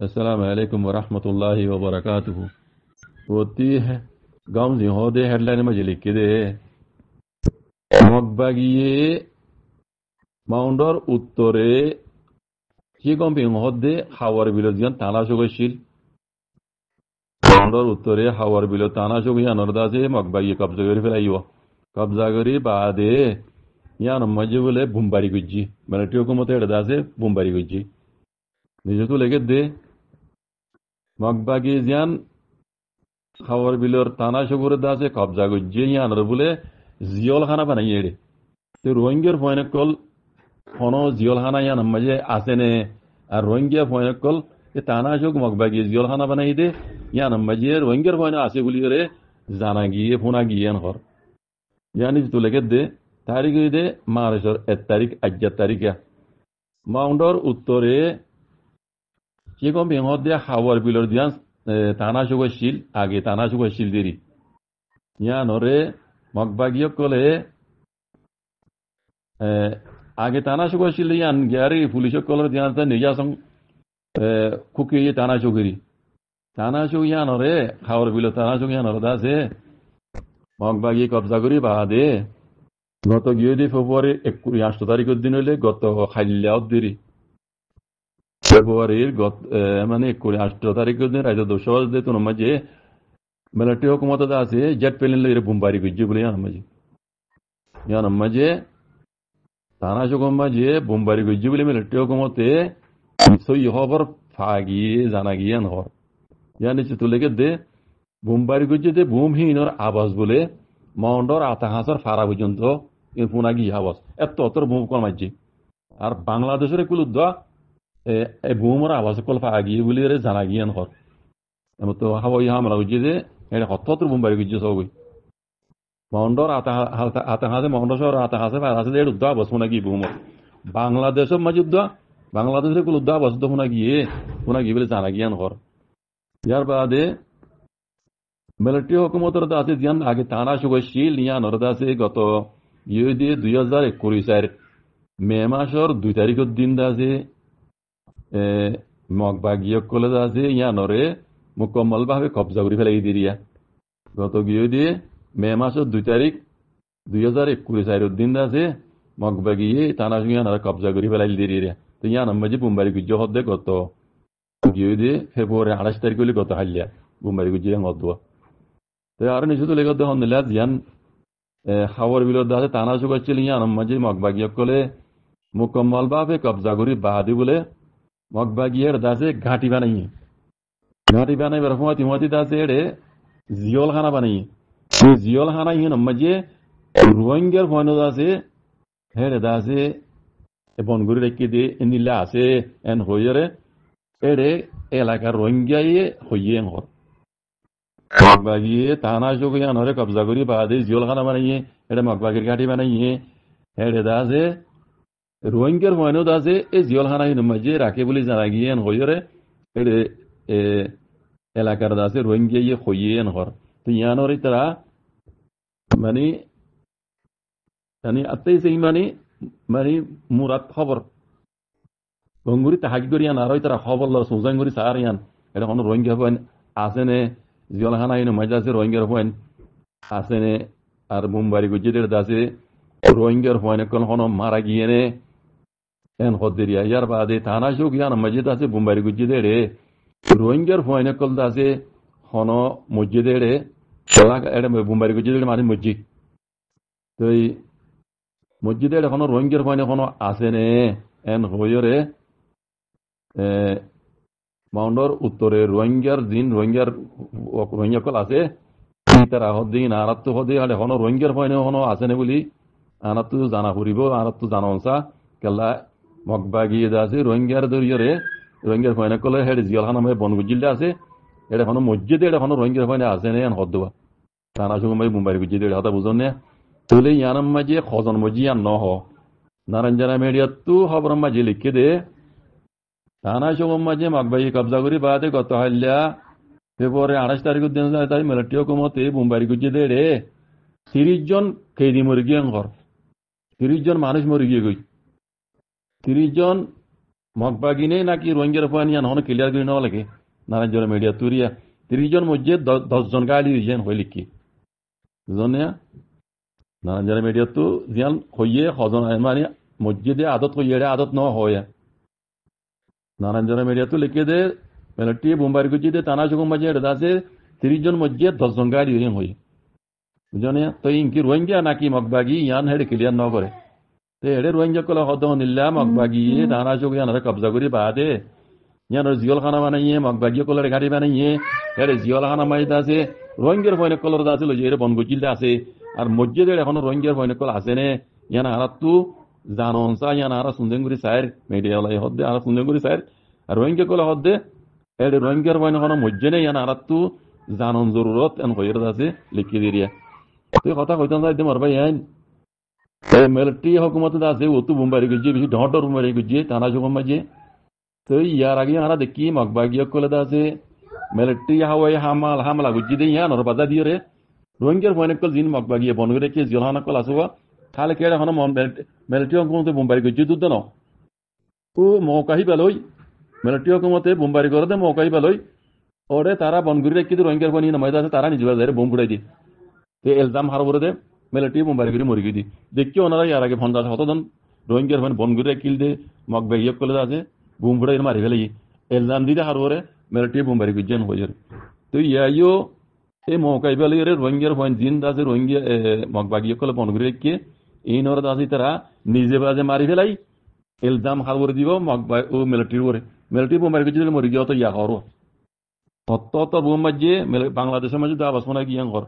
Assalamu alaikum wa rahmatullahi wa barakatuhu. Woti gamzi hode headline majili kide mokbagiye maundor uttore chigomping hode hawar bilodiyan tana shogashil maundor uttore hawar bilod tana shogiyan ordase mokbagiye kabza gori felaiwa kabza gori baade yan majibule bumbari gujji malatiyo kumote edase bumbari gujji nijutu legedde মগবাগি জিয়ান খাওয়ার বিলর তানা সগুরে দাসে কবজা গজ্জে ইয়ানর বলে জিয়ল খানা বানাই এড়ে তো রোহিঙ্গার ফয়নকল কোন জিয়ল খানা ইয়ান মাঝে আসেনে আর রোহিঙ্গা ফয়নকল এ তানা সগ মগবাগি জিয়ল খানা বানাই দে ইয়ান মাঝে রোহিঙ্গার ফয়ন আসে বলি রে জানা গিয়ে ফোনা গিয়ে হর ইয়ানি তো লেগে দে তারিখ দে মার্চের 1 তারিখ 8 তারিখ মাউন্ডর উত্তরে Chikom bingod dia hawar bilor dian tana shugo shil age tana shugo shil diri. Ya nore magbagyo kole age tana shugo shil yan gyari pulisho kolor dian ta neja song kuki tana shugiri. Tana shug ya nore hawar bilor tana shug ya nore da se magbagyo kabza guri baade goto giyodi February 21 tarikh din hole goto khalya diri. ফেব্রুয়ারির মানে 18 তারিখের দিন রাইতে 10 দিন মাঝে military হুকুমত আছে jet plane লইরে বুমবারি গজ্জি বলে ইয়ান মাঝে তানা যখন মাঝে বুমবারি গজ্জি বলে মিলিটারি হুকুমতে সই খবর ফাগি জানা গিয়ান হর ইয়ানি চিতুলেকে দে বুমবারি গজ্জি দে বুমহীনর আওয়াজ বলে মাউন্ডর আতা হাসার ফারা পর্যন্ত ইন পুনা গিয়ে আওয়াজ এত অতর বুম কল মাঝে আর বাংলাদেশের কুলুদ্দা বুমর আওয়াজ কল ফাগি বলে রে জানা গিয়ান হর তো হাওয়াই হামলা গজ্জি দে এটা কত বুমবারি গজ্জি সবই মাউন্ডর আতা হাসে মাউন্ডর শহর আতা হাসে আছে এর উদ্দা বস পুনা গিয়ে বুমর বাংলাদেশের মাঝে উদ্দা বাংলাদেশের কুল উদ্দা বস পুনা গিয়ে বলে জানা গিয়ান হর ইয়ার বাদে মিলিটারি হুকুমতের আছে জিয়ান আগে তানা সুগশীল ইয়ান অর্দা আছে গত ইয়ে দিয়ে 2021 মে মাসের 2 তারিখের দিন আছে মগবাগিয় কলেজ আছে ইয়ানরে মুকম্মল ভাবে কবজা করে ফেলাই দিরিয়া গত গিয়ে দিয়ে মে মাসের 2 তারিখ 2021 দিন আছে মগবাগিয়ে তানা ইয়ানরে কবজা করে ফেলাই দিরিয়া তো ইয়ান মাঝে বুমবারি গুজ্জ হদ্দে গত গিয়ে দিয়ে ফেব্রুয়ারি 28 তারিখ হলে গত হাল্লিয়া বুমবারি গুজ্জে হদ্দুয়া তো আর নিশ্চিত লেগে হন নিলা জিয়ান খাওয়ার বিরোধ আছে তানা সুগাচ্ছিল ইয়ান মাঝে মগবাগিয় কলে মুকম্মল ভাবে কবজা করি বাহাদি বলে মগবাগিয়ের দাসে ঘাঁটি বানাইবার সময় তিমতি দাসে এড়ে জিয়ল খানা বানাই জিয়ল খানা ইয়ে মাঝে রোহিঙ্গার ভয়ন আছে হেরে দাসে বনগুড়ি রেখে দিয়ে নিলা আছে এন হইরে এড়ে এলাকার রোহিঙ্গাইয়ে হইয়ে হর মগবাগিয়ে তানা চোখে আনরে কবজা করি বাদে জিয়ল খানা বানাইয়ে এটা মগবাগির ঘাঁটি বানাইয়ে হেরে দাসে রোহিঙ্গার ময়নত আছে এই জিয়ল খানা মাঝে রাখে বলে জানা গিয়ে হইরে এড়ে এলাকার আছে রোহিঙ্গা ইয়ে হইয়ে হর তো ইয়ানর তারা মানে আত্মাই সেই মানে মুরাত খবর গঙ্গুরি তাহাকি করি আন আর তারা খবর ল সোজাং করি সার ইয়ান এটা কোনো রোহিঙ্গা হবেন আসেনে জিয়ল খানা মাঝে আছে রোহিঙ্গার হবেন আসেনে আর মুম্বাই গুজিদের আছে রোহিঙ্গার হবেন কোনো মারা গিয়ে নে এন হদ্দেরিয়া ইয়ার বাদে থানা চৌক ইয়ান মসজিদ আছে বুম্বারি গুজিদেড়ে রোহিঙ্গার ফয়নকল আছে হন মসজিদেড়ে বুম্বারি গুজিদের মানে মসজিদ তো এই মসজিদের এখনো রোহিঙ্গার ফয়নে কোনো আছে নে এন হইরে মাউন্ডর উত্তরে রোহিঙ্গাকল আছে তারা হদ্দিন আনাত্তু হদ্দি হলে হন রোহিঙ্গার ফয়নে হনো আছে নে বলি আনাত্তু জানা ফুরিব আনাত্তু জানা অংসা কেলা মগবাগিয়ে আছে রোহিঙ্গার দরিয়রে রোহিঙ্গার ফয়না কলে হেড জিয়াল খানা বনগুজিল্লা আছে এটা কোনো মসজিদে এটা কোনো রোহিঙ্গার ফয়না আছে নে হদ্দবা তানা সুগমাই মুম্বাই গুজিদে হতা বুঝন নে তুলে ইয়ানাম মাঝে খজন মজি আর নহ নারায়ণজানা মিডিয়াতু খবর মাঝে লিখে দে তানা সুগম মাঝে মগবাগি কবজা করি বাদে গত হাল্লা ফেব্রুয়ারি 28 তারিখের দিন তাই মিলিটারি হুকুমতে মুম্বাই গুজিদে 30 জন কেদি মরে গিয়ে ঘর 30 জন মানুষ মরে গিয়ে গই 30 জন মগবাগিনে নাকি রোহিঙ্গার ফানি ইয়ান হন ক্লিয়ার করে নেওয়া লাগে নারায়ণ মিডিয়া তুরিয়া 30 জন মধ্যে 10 জন গালি হইছেন হইলি কি বুঝনে নারায়ণ মিডিয়া তো জিয়ান হইয়ে হজন মানে মসজিদে আদত হইয়ে আদত ন হয় নারায়ণ মিডিয়া তো লিখে দে মেলটি বোম্বাই গুজিদে তানা চুকুম বাজে আছে 30 জন মধ্যে 10 জন গালি হইছেন হই বুঝনে তো ইনকি রোহিঙ্গা নাকি মগবাগি ইয়ান হেড ক্লিয়ার ন করে তো এডে রোহিঙ্গা কলা হদ নিল্লা মগবাগি তানা চুক ইয়ানরা কবজা করি বাদে ইয়ানোর জিয়ল খানা বানাইয়ে মগবাগি কলার গাড়ি বানাইয়ে এডে জিয়ল খানা মাইতে আছে রোহিঙ্গার ফয়নে কলর আছে লইয়ে এর বনগুজিলতে আছে আর মসজিদে এখন রোহিঙ্গার ফয়নে কল আছে নে ইয়ান হারাতু জাননসা ইয়ান হারা সুন্দরগুড়ি সাইর মিডিয়া লাই হদ্দে হারা সুন্দরগুড়ি সাইর আর রোহিঙ্গা কলা হদ্দে এডে রোহিঙ্গার ফয়নে কোনো মসজিদে ইয়ান হারাতু জানন জরুরত এন হইর আছে লিখি দিরিয়া তুই কথা কইতাম যাইতে মারবা ইয়ান মিলিটারি হুকুমত আছে ওতু বোম্বাই গুজিয়ে বেশি ঢটর বোম্বাই গুজিয়ে তানা জগম মাঝে তো ইয়ার আগে আমরা দেখি মগবাগিয়া কলে আছে মিলিটারি হাওয়াই হামলা গুজি দিয়ে ইয়ান ওর বাজা দিয়ে রে রোহিঙ্গার ফয়নে কল জিন মগবাগিয়া বন করে রেখে জিলহানা কল আসবা তাহলে কে এখন মিলিটারি হুকুমতে বোম্বাই গুজিয়ে দুধ ন ও মৌকাহি পেলই মিলিটারি হুকুমতে বোম্বাই করে দে মৌকাহি পেলই ওরে তারা বন করে রেখে রোহিঙ্গার ফয়নি নামাই আছে তারা নিজে বাজারে বোম ফুটাই দি তো এলজাম হার করে দে মিলিটারি বোম্বাই করে মরি গিয়ে দি দেখি ওনারা ইয়ার আগে ফোন আছে হতজন রোহিঙ্গার ফয়ন বন করে কিল দে মগবাগিয়া কলে আছে বুম ফুটাই মারি ফেলে এলজাম দিতে হার করে মিলিটারি বোম্বাই গুজিয়ান হয়ে যাবে তো ইয়াইও এই মৌকাই পেলে রোহিঙ্গার ফয়ন জিন আছে রোহিঙ্গা মগবাগিয়া কলে বন করে রেখে এই নরদ আছে তারা নিজে বাজে মারি ফেলাই এলজাম হার করে দিব মগবাই ও মিলিটারি বোম্বাই গুজিয়ে মরি গিয়ে তো ইয়া হরো অত বোম মাঝে বাংলাদেশের মাঝে আবাস মনে গিয়ান ঘর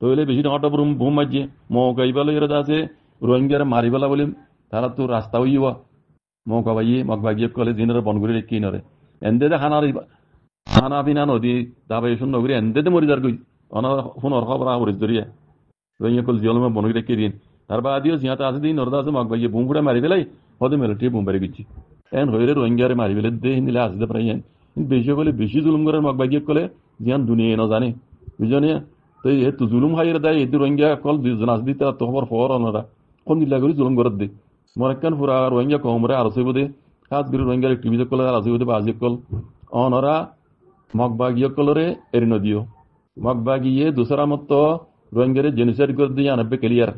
তৈলে বেশি টাকা বোম মাঝে মৌকাই পেলে এরা আছে রোহিঙ্গার মারি ফেলা বলে তারা তো রাস্তা হইয়া মৌকা বাইয়ে মগবাগিয়ে কলে জিনের বন করে রেখে নরে এন্দে খানা পিনা নদী দাবাই শূন্য করে এন্দে মরি যার গই ফোনের খবর হরিস ধরিয়া রোহিঙ্গা কল জিয়লমে বন করে রেখে দিন তার বাদিও সিঁহাতে আছে দিন নরদা আছে মগবাগিয়ে বুম ফুটে মারি ফেলাই হতে মিলিটারি বোম বাড়ি গেছি এন হইরে রোহিঙ্গারে মারি ফেলে দে নিলে আসতে পারি বেশি কলে বেশি জুলুম করে মগবাগিয়ে কলে জিয়ান দুনিয়া ন জানে বুঝনে তো এ তো জুলুম হাইরে দেয় এই রোহিঙ্গা কল দুজন আস দিতে তো খবর ফর ওনারা কোন দিল্লা করে জুলুম করে দে মরাক্কান পুরা রোহিঙ্গা কমরে আর সইব দে কাজ করে রোহিঙ্গার টিভিতে কলে আর আসইব দে বাজি কল ওনারা মগবাগিয়ে কলরে এরি নদিও মগবাগিয়ে দুসরা মত রোহিঙ্গারে জেনোসাইড করে দিয়ে আনবে ক্লিয়ার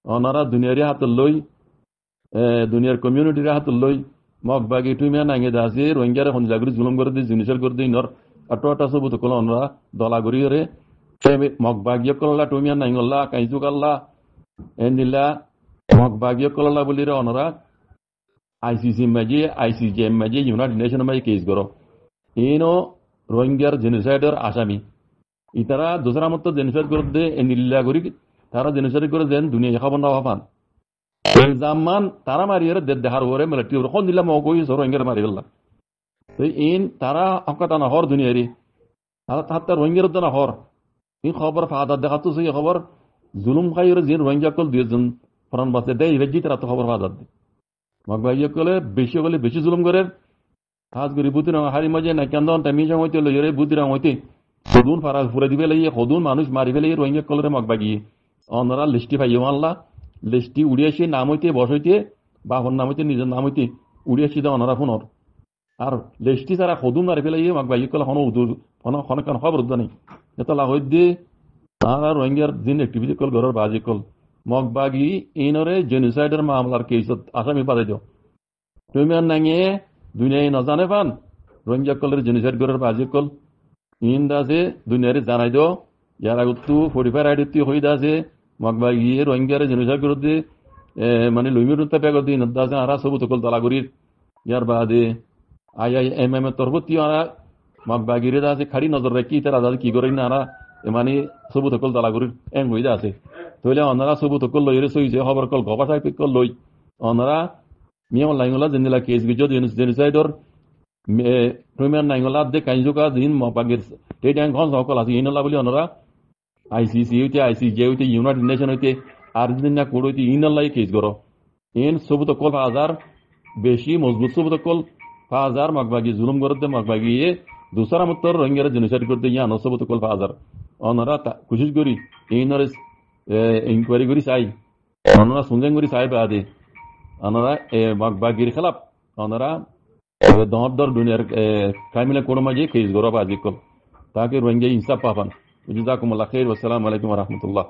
ওনারা দুনিয়ার হাত লই দুনিয়ার কমিউনিটির হাত লই মগবাগি টুমিয়া নাঙ্গে দাসে রোহিঙ্গার এখন জাগরি জুলুম করে দিয়ে জেনোসাইড করে দিয়ে নর আটা সবুত কল ওনারা দলা গড়িয়ে মগবাগিয়ে কল্লা টুমিয়া নাঙ্গল্লা কাইজু কাল্লা এন্দিল্লা মগবাগিয়ে কল্লা বলি রে ওনারা আইসিসি মাঝে আইসিজে মাঝে ইউনাইটেড নেশন মাঝে কেস করো ইনো রোহিঙ্গার জেনোসাইডের আসামি ইতারা দোসরা মত জেনোসাইড করে দে নিল্লা করি তারা জেনোসাইড করে দেন দুনিয়া খবর না পান জামান তারা মারিয়ে দেখার ওরে মিলিটারি কোন দিল্লা মগই রোহিঙ্গার মারি ফেললা তো ইন তারা অকাতা না হর দুনিয়ারি তার রোহিঙ্গার না হর এই খবর ফাদার দেখাতো সেই খবর জুলুম খাই যে রোহিঙ্গা কল 2 জন ফরান বাসে দেয় ইভেজি তারা তো খবর ফাদার দে মগবাগিয়ে কলে বেশি জুলুম করে খাস করি বুদ্ধি রঙ হারি মাঝে না কেন টাইমি সঙ্গ হইতে লইরে বুদ্ধি রঙ হইতে সদুন ফারা ফুরে দিবে লাইয়ে সদুন মানুষ মারি ফেলে রোহিঙ্গা কলরে মগবাগিয়ে অনরা লিস্টি পাইও আনলা লিস্টি উড়িয়েছে নাম হইতে বস হইতে বাহর নাম হইতে নিজের নাম হইতে উড়িয়েছি দা অনরা ফোনর আর লিস্টি তারা সদুন মারি ফেলে মগবাগিয়ে কলে হন উদুর হন খবর উদ্দ নেই এত লাভ হইতে তারা রোহিঙ্গার দিন একটিভিটি কল ঘরের বাজি কল মগবাগি ইনরে জেনোসাইডের মামলার কেসত আসামি পারে দিও তুমি আর নাঙে দুনিয়ায় নজানে পান রোহিঙ্গা কলের জেনোসাইড ঘরের বাজি কল ইন দাসে দুনিয়ারে জানাই দিও ইয়ার আগতো 45 আইডি হয়ে দাসে মগবাগি রোহিঙ্গারে জেনোসাইড করে দিয়ে মানে লুমির পেগর দিন দাসে আরা সবুত কল তালাগুড়ির ইয়ার বাদে IIMM এর তরফতি আরা মগবাগিরে দাসে খাড়ি নজর রাখি তারা দাসে কি করেন না আরা মানে সবুত কল তালাগুড়ির এং হয়ে আছে তইলে অনারা সবুত কল লইরে সই যে খবর কল গবা সাহেব কল লই অনারা মিয়াম লাইঙ্গলা জেনেলা কেস বিজো জেনোসাইডর প্রিমিয়ার নাইঙ্গলা দে কাইজুকা দিন মগবাগির টেট এং খন সকল আছে ইনলা বলি অনারা ICC হইতে ICJ হইতে ইউনাইটেড নেশন হইতে আর্জেন্টিনা কোড হইতে ইনলাই কেস করো ইন সবুত কল 5000 বেশি মজবুত সবুত কল 5000 মগবাগি জুলুম করতে মগবাগি दूसरा मतलब रोहिंग्या जेनोसाइड करते यहाँ नौसबत कल 5000 অনরা কোশিশ করি ইনরে ইনকোয়ারি করি চাই অনরা সুনজেন করি চাই বাদে অনরা মগবাগির খেলাফ onaরা দর দুনিয়ার কামিলে কোনো মাঝে কেস গরব আজিকল তাকে রোহিঙ্গা ইনসাফ পাবান জাজাকুমুল্লাহ খাইর ওয়াসসালামু আলাইকুম ওয়া রাহমাতুল্লাহ